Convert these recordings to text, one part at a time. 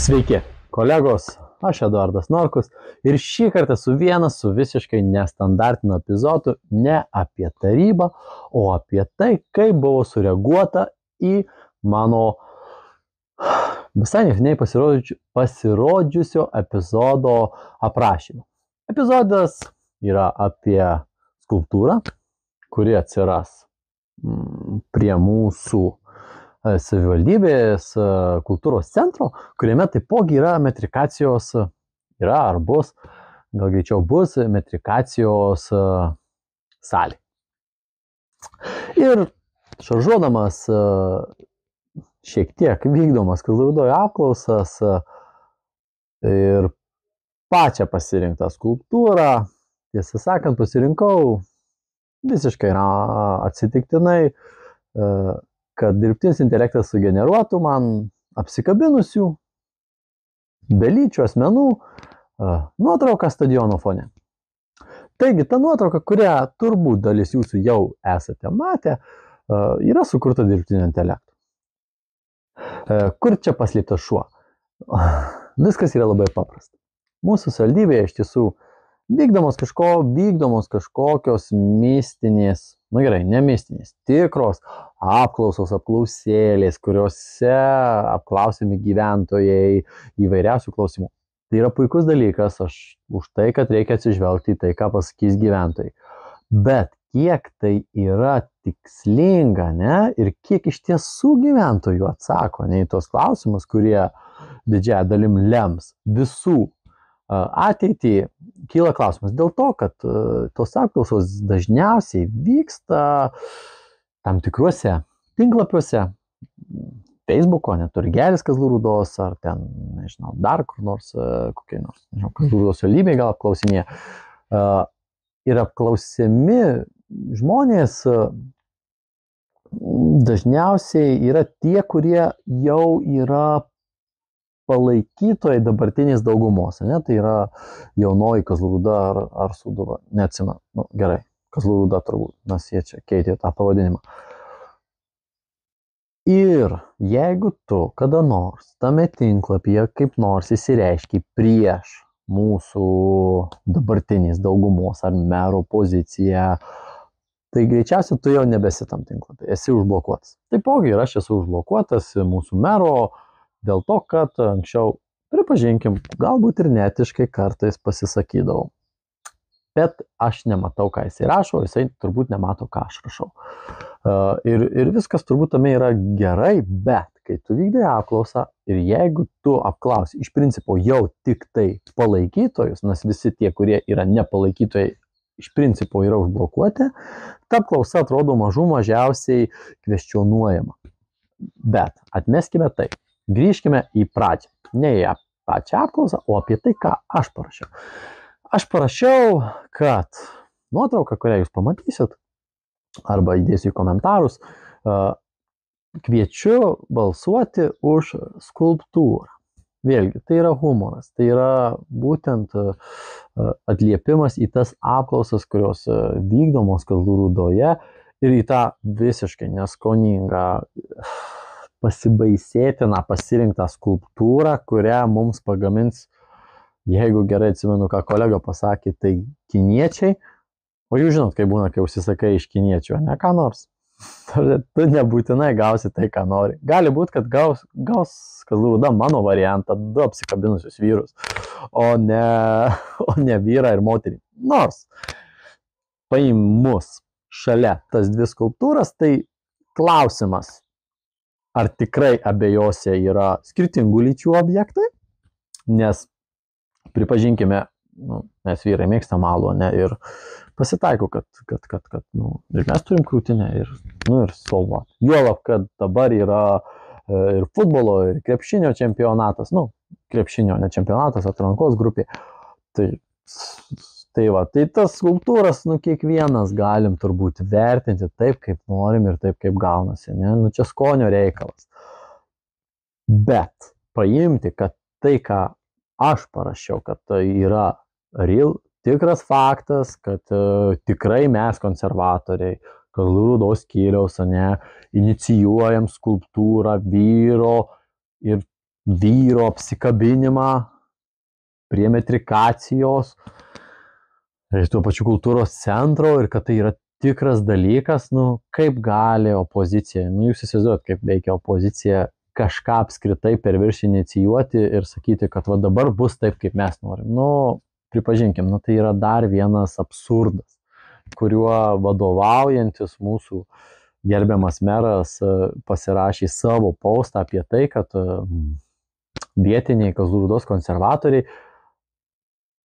Sveiki, kolegos, aš Eduardas Norkus ir šį kartą su visiškai nestandartiniu epizodu ne apie tarybą, o apie tai, kaip buvo sureaguota į mano visai neseniai pasirodžiusio epizodo aprašymą. Epizodas yra apie skulptūrą, kuri atsiras prie mūsų savivaldybės kultūros centro, kuriame taipogi yra metrikacijos, ar bus, gal greičiau bus metrikacijos salė. Ir šaržuodamas šiek tiek vykdomas Kazlų Rūdoje apklausas ir pačią pasirinktą skulptūrą, tiesą sakant, pasirinkau visiškai atsitiktinai, kad dirbtinis intelektas sugeneruotų man apsikabinusių belyčių asmenų nuotrauką stadiono fone. Taigi, ta nuotrauka, kurią turbūt dalis jūsų jau esate matę, yra sukurta dirbtinio intelekto. Kur čia paslėptas šuo? Viskas yra labai paprasta. Mūsų savivaldybėje iš tiesų vykdomos kažkokios mistinės, ne mistinės, tikros apklausos, apklausėlės, kuriuose apklausiami gyventojai įvairiausių klausimų. Tai yra puikus dalykas, aš už tai, kad reikia atsižvelgti į tai, ką pasakys gyventojai. Bet kiek tai yra tikslinga, ir kiek iš tiesų gyventojų atsako į tos klausimus, kurie didžiąją dalim lems visų ateitį, kyla klausimas dėl to, kad tos apklausos dažniausiai vyksta tam tikruose tinklapiuose, Facebooko, Turgelis Kazlų Rūdos, ar ten, dar kur nors, kokie nors, Kazlų Rūdos savivaldybėje gal apklausinėje. Ir apklausiami žmonės dažniausiai yra tie, kurie jau yra palaikytojai dabartinės daugumos, tai yra jaunoji Kazlų Rūda ar Sūduva, neatsimenu, gerai, Kazlų Rūda turbūt, nes jie čia keitė tą pavadinimą. Ir jeigu tu kada nors tame tinklapyje kaip nors įsireiški prieš mūsų dabartinės daugumos ar mero poziciją, tai greičiausiai tu jau nebesi tam tinklapyje, esi užblokuotas. Taipogi ir aš esu užblokuotas mūsų mero, dėl to, kad anksčiau, pripažinkim, galbūt ir netiškai kartais pasisakydavau. Bet aš nematau, ką jisai rašo, jisai turbūt nemato, ką aš rašau. Ir viskas turbūt tame yra gerai, bet kai tu vykdai apklausą ir jeigu tu apklausi iš principo jau tik tai palaikytojus, nes visi tie, kurie yra nepalaikytojai, iš principo yra užblokuoti, ta apklausa atrodo mažiausiai kvestionuojama. Bet atmeskime tai. Grįžkime į pradžią. Ne į pačią apklausą, o apie tai, ką aš parašiau. Aš parašiau, kad nuotrauką, kurią jūs pamatysit, arba įdėsiu į komentarus, kviečiu balsuoti už skulptūrą. Vėlgi, tai yra humoras, tai yra būtent atliepimas į tas apklausas, kurios vykdomos Kazlų Rūdoje ir į tą visiškai neskoningą pasibaisėtiną pasirinktą skulptūrą, kurią mums pagamins, jeigu gerai atsimenu, ką kolega pasakė, tai kiniečiai. O jūs žinot, kaip būna, kai užsisakai iš kiniečių, ne ką nors. Tu nebūtinai gausi tai, ką nori. Gali būti, kad gaus Kazlų Rūda mano variantą, 2 apsikabinusius vyrus, o ne vyrą ir moterį. Nors paimus šalia tas 2 skulptūras, tai klausimas, ar tikrai abiejose yra skirtingų lyčių objektai, nes pripažinkime, mes vyrai mėgstam alų, ir pasitaiko, kad ir mes turim krūtinę, ir solva. Juolab, kad dabar yra ir futbolo, ir krepšinio čempionatas, krepšinio, ne čempionatas, atrankos grupė. Tai tas skulptūras, kiekvienas galim turbūt vertinti taip, kaip norim ir taip, kaip gaunasi, čia skonio reikalas. Bet paimti, kad tai, ką aš parašiau, kad tai yra tikras faktas, kad tikrai mes konservatoriai, Kazlų Rūdos skyriaus, inicijuojam skulptūrą vyro ir vyro apsikabinimą prie metrikacijos ir tuo pačiu kultūros centro ir kad tai yra tikras dalykas, nu, kaip gali opozicija, nu, jūs įsivaizduojat, kaip veikia opozicija kažką apskritai per viršį inicijuoti ir sakyti, kad va dabar bus taip, kaip mes norim. Nu, pripažinkim, nu, tai yra dar vienas absurdas, kuriuo vadovaujantis mūsų gerbiamas meras pasirašė savo postą apie tai, kad vietiniai Kazlų Rūdos konservatoriai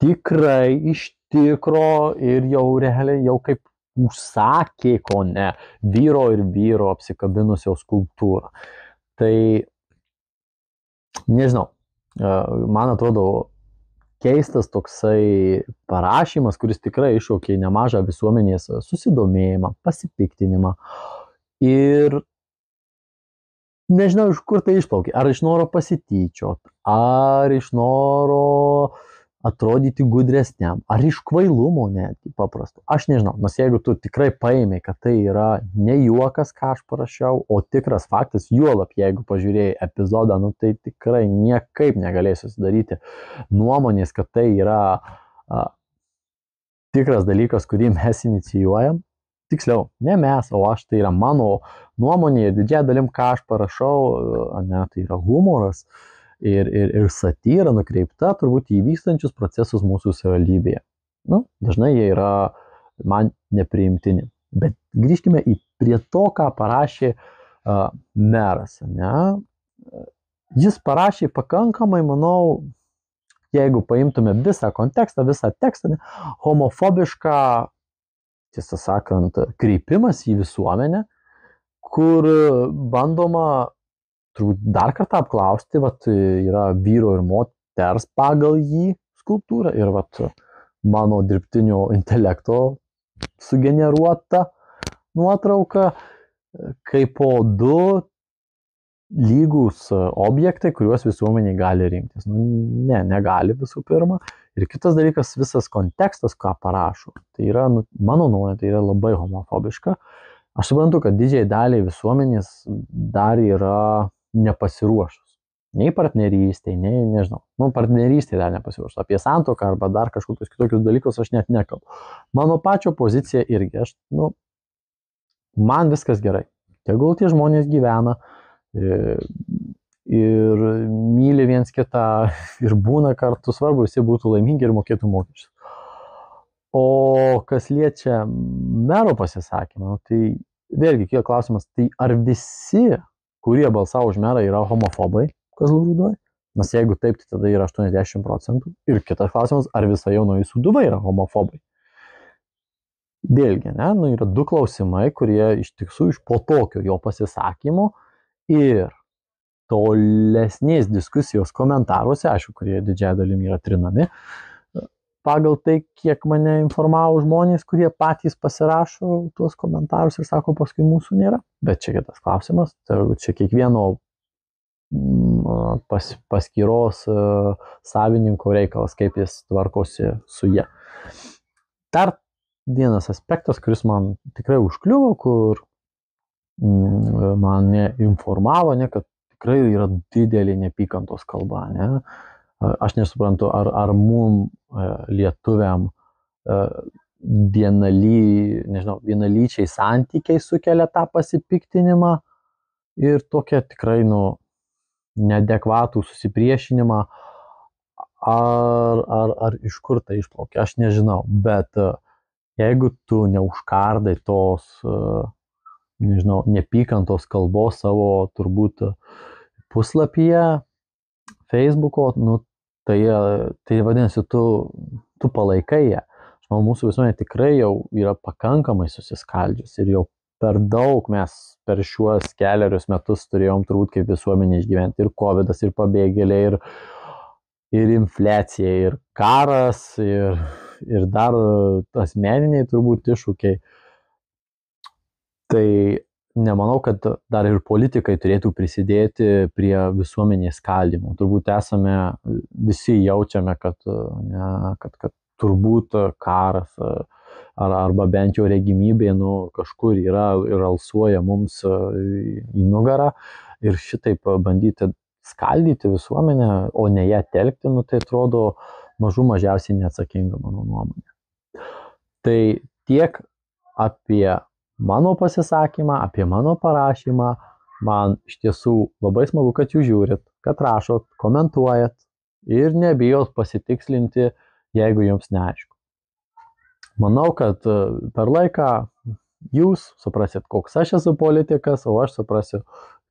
tikrai iš tikro ir jau realiai jau kaip užsakė, ko ne, vyro ir vyro apsikabinusios skulptūrą. Tai, nežinau, man atrodo keistas toksai parašymas, kuris tikrai iššaukė nemažą visuomenės susidomėjimą, pasipiktinimą. Ir nežinau, iš kur tai išplaukė. Ar iš noro pasityčiot, ar iš noro atrodyti gudresniam, ar iš kvailumo netgi paprasto. Aš nežinau, nes jeigu tu tikrai paėmė, kad tai yra ne juokas, ką aš parašiau, o tikras faktas, juolab jeigu pažiūrėjai epizodą, nu tai tikrai niekaip negalėjai susidaryti nuomonės, kad tai yra tikras dalykas, kurį mes inicijuojam. Tiksliau, ne mes, o aš, tai yra mano nuomonė ir didžiąją dalim, ką aš parašau, ne, tai yra humoras. Ir satyra nukreipta turbūt įvykstančius procesus mūsų savivaldybėje. Nu, dažnai jie yra man nepriimtini. Bet grįžkime prie to, ką parašė meras. Ne? Jis parašė pakankamai, manau, jeigu paimtume visą kontekstą, visą tekstą, ne, homofobišką, tiesą sakant, kreipimas į visuomenę, kur bandoma turbūt dar kartą apklausti, vat, yra vyro ir moters pagal jį skulptūra ir vat, mano dirbtinio intelekto sugeneruota nuotrauka, kaip po du lygus objektai, kuriuos visuomeniai gali rinktis. Nu, ne, negali visų pirma. Ir kitas dalykas, visas kontekstas, ką parašo, tai yra, nu, mano nuomonė, tai yra labai homofobiška. Aš suprantu, kad didžiai daliai visuomenės dar yra nepasiruošus. Nei partnerystėj, nei, nežinau, nu, partnerystėj dar nepasiruošus. Apie santuoką arba dar kažkokius kitokius dalykus aš net nekalbu. Mano pačio pozicija irgi, aš, nu, man viskas gerai. Tegul tie žmonės gyvena ir myli viens kitą ir būna kartu, svarbu, visi būtų laimingi ir mokėtų mokesčius. O kas liečia mero pasisakymą, tai vėlgi kyla klausimas, tai ar visi, kurie balsavo už merą, yra homofobai Kazlų Rūdoje? Nes jeigu taip, tai tada yra 80%. Ir kitas klausimas, ar visa Jaunoji Sūduva yra homofobai? Vėlgi, ne, nu, yra du klausimai, kurie iš tiesų iš po tokio jo pasisakymo ir tolesnės diskusijos komentaruose, aišku, kurie didžiąją dalimi yra trinami, pagal tai, kiek mane informavo žmonės, kurie patys pasirašo tuos komentarus ir sako, paskui mūsų nėra. Bet čia kitas klausimas, tai čia kiekvieno paskyros savininko reikalas, kaip jis tvarkosi su jie. Dar vienas aspektas, kuris man tikrai užkliuvo, kur mane informavo, ne, kad tikrai yra didelė neapykantos kalba, ne. Aš nesuprantu, ar mum lietuviam vienalyčiai santykiai sukelia tą pasipiktinimą ir tokia tikrai, nu, neadekvatų susipriešinimą, ar iš kur tai išplaukia, aš nežinau, bet jeigu tu neužkardai tos, nežinau, neapykantos kalbos savo turbūt puslapyje Facebooko, nu, tai vadinasi, tu palaikai ją. Aš manau, mūsų visuomenė tikrai jau yra pakankamai susiskaldžius ir jau per daug mes per šiuos kelerius metus turėjom turbūt kaip visuomenė išgyventi ir covidas, ir pabėgėliai, ir infliacija, ir karas, ir dar asmeniniai turbūt iššūkiai. Tai nemanau, kad dar ir politikai turėtų prisidėti prie visuomenės skaldymų. Turbūt visi jaučiame, kad turbūt karas arba bent jau regimybė, nu, kažkur yra ir alsuoja mums į nugarą ir šitaip bandyti skaldyti visuomenę, o ne ją telkti, nu, tai atrodo mažiausiai neatsakinga mano nuomonė. Tai tiek apie mano pasisakymą, apie mano parašymą. Man iš tiesų labai smagu, kad jūs žiūrit, kad rašot, komentuojat ir nebijot pasitikslinti, jeigu jums neaišku. Manau, kad per laiką jūs suprasit, koks aš esu politikas, o aš suprasiu,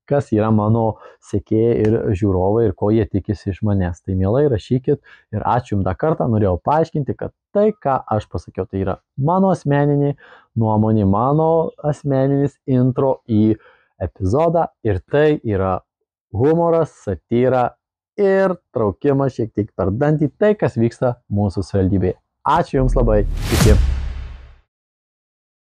kas yra mano sekėjai ir žiūrovai ir ko jie tikisi iš manęs. Tai mielai rašykit ir ačiū jums dar kartą, norėjau paaiškinti, kad tai, ką aš pasakiau, tai yra mano asmeninė nuomonė, mano asmeninis intro į epizodą ir tai yra humoras, satyra ir traukimas šiek tiek per dantį tai, kas vyksta mūsų savivaldybėje. Ačiū jums labai. Iki.